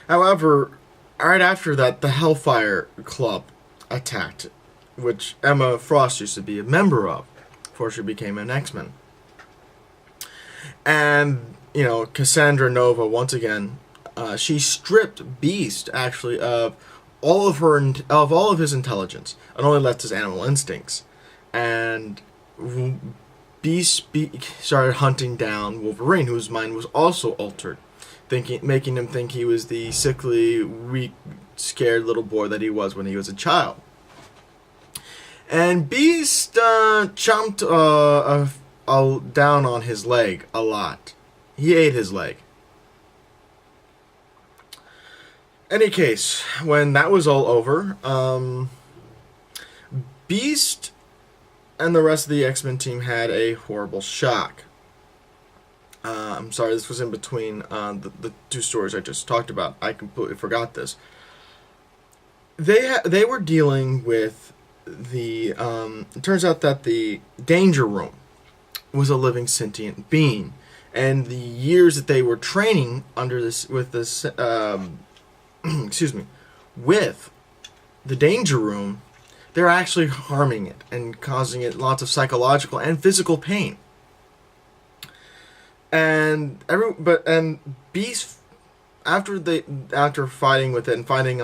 However, right after that, the Hellfire Club attacked, which Emma Frost used to be a member of before she became an X-Men. And, Cassandra Nova, once again, she stripped Beast, actually, of all of his intelligence, and only left his animal instincts. And Beast started hunting down Wolverine, whose mind was also altered, making him think he was the sickly, weak, scared little boy that he was when he was a child. And Beast chomped down on his leg a lot. He ate his leg. Any case, when that was all over, Beast and the rest of the X-Men team had a horrible shock. I'm sorry, this was in between the two stories I just talked about. I completely forgot this. They were dealing with it turns out that the Danger Room was a living sentient being, and the years that they were training with the Danger Room, they're actually harming it and causing it lots of psychological and physical pain. And Beast, after fighting with it and fighting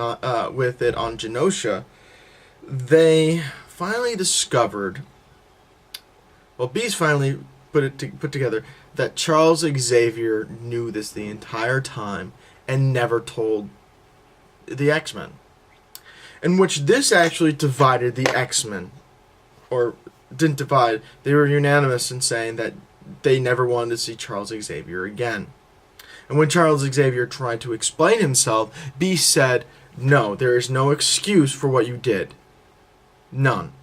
with it on Genosha, they finally discovered. Well, Beast finally put together that Charles Xavier knew this the entire time and never told the X-Men. In which this actually divided the X-Men, or didn't divide. They were unanimous in saying that they never wanted to see Charles Xavier again. And when Charles Xavier tried to explain himself, Beast said, "No, there is no excuse for what you did. None.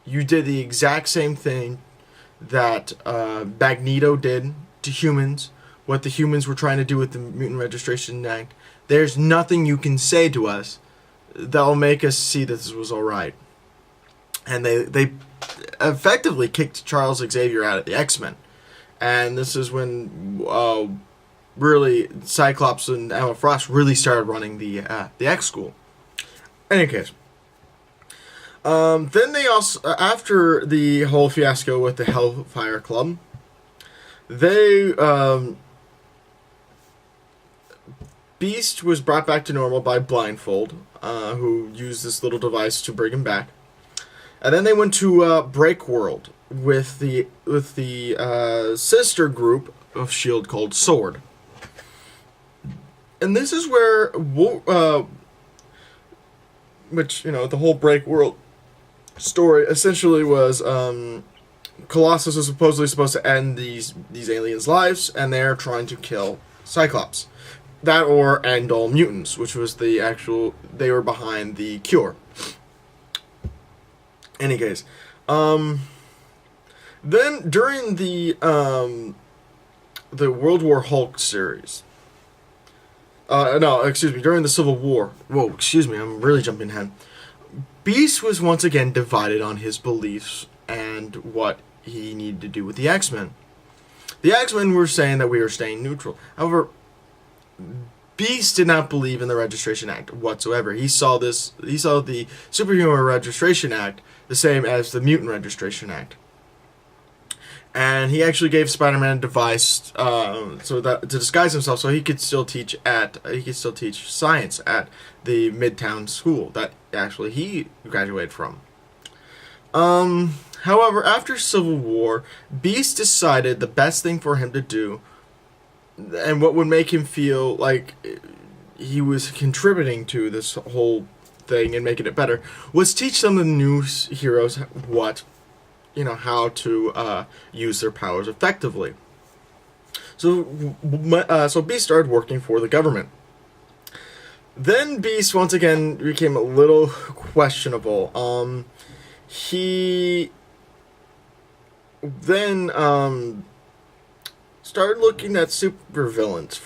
You did the exact same thing that Magneto did to humans, what the humans were trying to do with the Mutant Registration Act. There's nothing you can say to us that will make us see that this was alright." And they effectively kicked Charles Xavier out of the X-Men. And this is when really Cyclops and Emma Frost really started running the X-School. In any case, then they also, after the whole fiasco with the Hellfire Club, they Beast was brought back to normal by Blindfold, who used this little device to bring him back. And then they went to Break World with the sister group of S.H.I.E.L.D. called Sword. And this is where, the whole Break World story essentially was, Colossus was supposed to end these aliens' lives, and they're trying to kill Cyclops. That or end all mutants, which was they were behind the cure. Any case, then during the World War Hulk series, during the Civil War. Whoa, excuse me, I'm really jumping ahead. Beast was once again divided on his beliefs and what he needed to do with the X-Men. The X-Men were saying that we were staying neutral. However, Beast did not believe in the Registration Act whatsoever. He saw the Superhuman Registration Act the same as the Mutant Registration Act. And he actually gave Spider-Man a device to disguise himself, so he could still teach science at the Midtown school that actually he graduated from. However, after Civil War, Beast decided the best thing for him to do, and what would make him feel like he was contributing to this whole thing and making it better, was teach some of the new heroes how to use their powers effectively. So Beast started working for the government. Then Beast once again became a little questionable. He then started looking at supervillains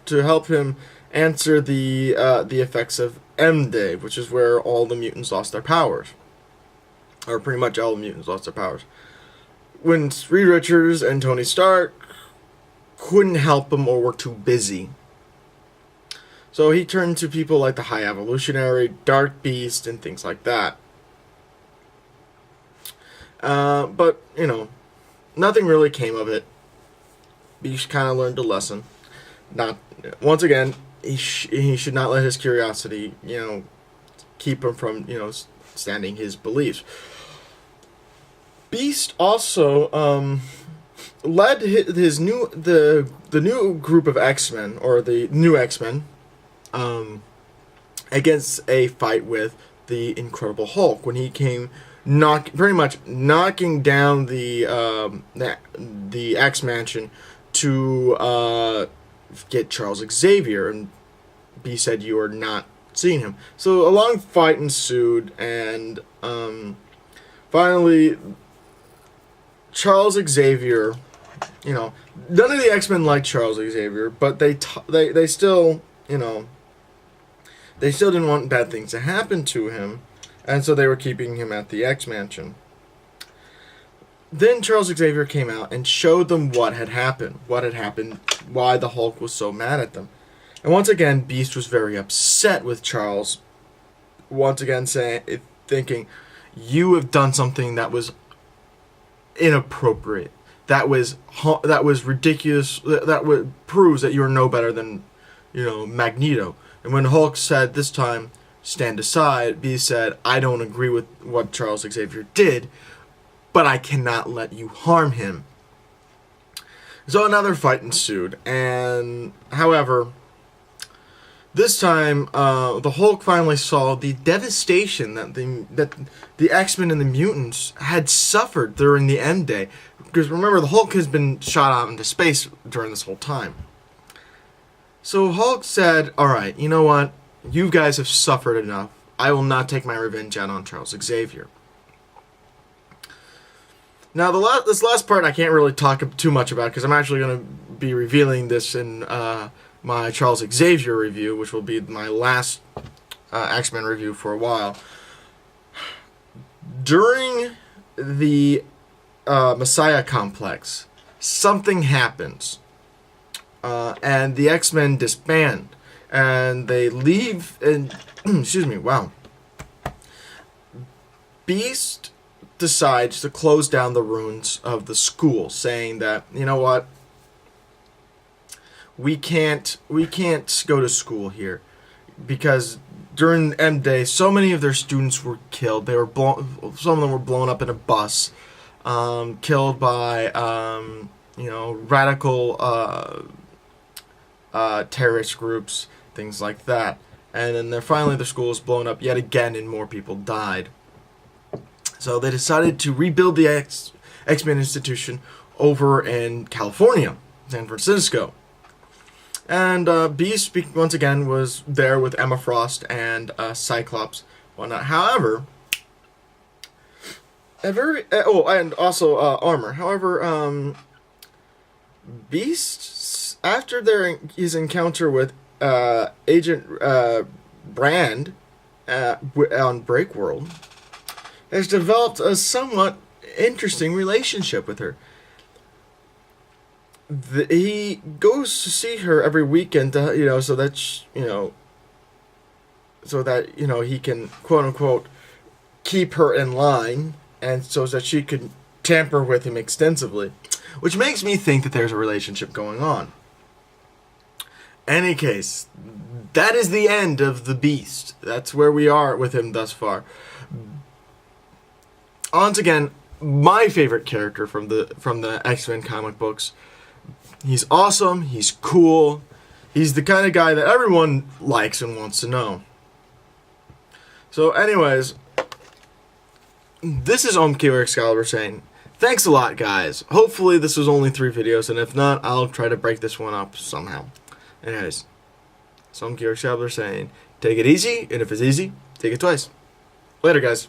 to help him answer the effects of M-Day, which is where all the mutants lost their powers. Or pretty much all the mutants lost their powers. When Reed Richards and Tony Stark couldn't help him or were too busy. So he turned to people like the High Evolutionary, Dark Beast, and things like that. But, you know, nothing really came of it. Beast kind of learned a lesson. Once again, he should not let his curiosity, you know, keep him from, you know, standing his beliefs. Beast also led his the new group of X-Men, or the new X-Men, against a fight with the Incredible Hulk when he came pretty much knocking down the X-Mansion to get Charles Xavier, and Beast said, "You are not seeing him." So a long fight ensued, and finally Charles Xavier, you know, none of the X-Men liked Charles Xavier, but they still, you know, they still didn't want bad things to happen to him, and so they were keeping him at the X-Mansion. Then Charles Xavier came out and showed them what had happened, why the Hulk was so mad at them. And once again, Beast was very upset with Charles, once again thinking, "You have done something that was inappropriate. That was ridiculous. That proves that you are no better than, you know, Magneto." And when Hulk said this time, "Stand aside," Beast said, "I don't agree with what Charles Xavier did, but I cannot let you harm him." So another fight ensued, and however, this time the Hulk finally saw the devastation that the X-Men and the mutants had suffered during the End Day. Because remember, the Hulk has been shot out into space during this whole time. So Hulk said, "Alright, you know what? You guys have suffered enough. I will not take my revenge out on Charles Xavier." Now, this last part I can't really talk too much about, because I'm actually going to be revealing this in my Charles Xavier review, which will be my last X-Men review for a while. During the Messiah Complex, something happens, and the X-Men disband, and they leave, and excuse me, wow. Beast decides to close down the ruins of the school, saying that, you know what, we can't go to school here, because during M Day, so many of their students were killed. Some of them were blown up in a bus, killed by you know, radical terrorist groups, things like that. And then finally the school was blown up yet again, and more people died. So they decided to rebuild the X-Men Institution over in California, San Francisco. And Beast, once again, was there with Emma Frost and Cyclops, whatnot. However, and also Armor. However, Beast, after his encounter with Agent Brand on Breakworld, has developed a somewhat interesting relationship with her. He goes to see her every weekend, you know, so that he can, quote unquote, keep her in line, and so that she could tamper with him extensively, which makes me think that there's a relationship going on. Any case, that is the end of the Beast. That's where we are with him thus far. Once again, my favorite character from the X-Men comic books. He's awesome, he's cool, he's the kind of guy that everyone likes and wants to know. So anyways, this is Omki or Excalibur saying, thanks a lot, guys. Hopefully this was only 3 videos, and if not, I'll try to break this one up somehow. Anyways, so Omki or Excalibur saying, take it easy, and if it's easy, take it twice. Later, guys.